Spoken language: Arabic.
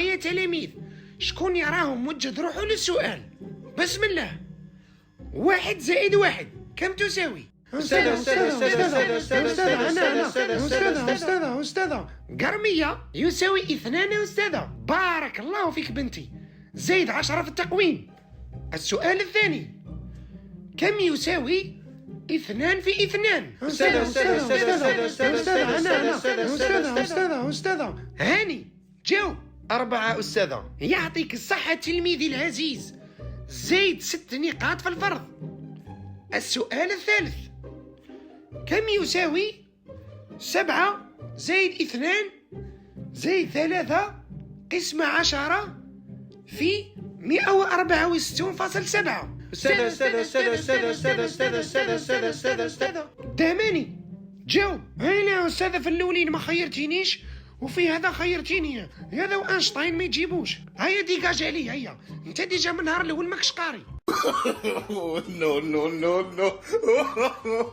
يا تلاميذ، شكون يراهم موجد روحه للسؤال؟ بسم الله. 1 زائد 1 كم تساوي؟ أستاذة قرمية يساوي 2 أستاذة. بارك الله فيك بنتي، زيد 10 في التقويم. السؤال الثاني، كم يساوي 2 في 2؟ أستاذة هاني جاوب. 4 أستاذة. يعطيك الصحة تلميذي العزيز، زيد 6 نقاط في الفرض. السؤال الثالث، كم يساوي 7 زائد 2 زائد 3 قسمة 10 في 164.7؟ أستاذة. داماني جاوب. هنا أستاذة في الأولين ما خيرتينيش، وفي هذا خيرتيني. هذا وأينشتاين ما يجيبوش. هيا ديكاج عليه، هيا انت ديجا من النهار الأول ماكش قاري. No.